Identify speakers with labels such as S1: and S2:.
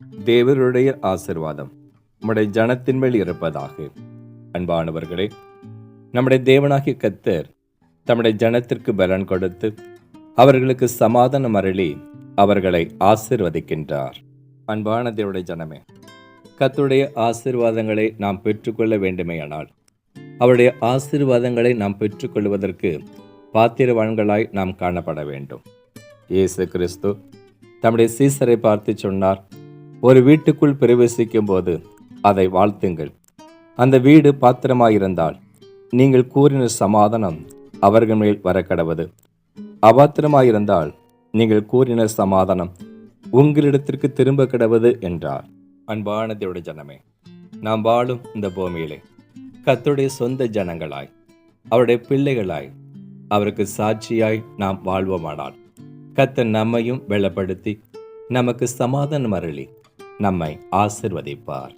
S1: தேவருடைய ஆசிர்வாதம் நம்முடைய ஜனத்தின் மேல் இருப்பதாக. அன்பானவர்களே, நம்முடைய தேவனாகிய கர்த்தர் தம்முடைய ஜனத்திற்கு பலன் கொடுத்து அவர்களுக்கு சமாதானம் அருளி அவர்களை ஆசிர்வதிக்கின்றார். அன்பான தேவனுடைய ஜனமே, கர்த்தருடைய ஆசீர்வாதங்களை நாம் பெற்றுக்கொள்ள வேண்டுமேயானால் அவருடைய ஆசீர்வாதங்களை நாம் பெற்றுக்கொள்வதற்கு பாத்திரவான்களாய் நாம் காணப்பட வேண்டும். இயேசு கிறிஸ்து தம்முடைய சீசரை பார்த்து சொன்னார், ஒரு வீட்டுக்குள் பிரவேசிக்கும் போது அதை வாழ்த்துங்கள். அந்த வீடு பாத்திரமாயிருந்தால் நீங்கள் கூறின சமாதானம் அவர்கள் மேல் வரக்கடவது. அபாத்திரமாயிருந்தால் நீங்கள் கூறின சமாதானம் உங்களிடத்திற்கு திரும்ப கிடவது என்றார். அன்பான தேவனுடைய ஜனமே, நாம் வாழும் இந்த பூமியிலே கர்த்தருடைய சொந்த ஜனங்களாய், அவருடைய பிள்ளைகளாய், அவருக்கு சாட்சியாய் நாம் வாழ்வோமானால் கர்த்தர் நம்மையும் வெள்ளப்படுத்தி நமக்கு சமாதானம் அருளி நம்மை ஆசிர்வதிப்பார்.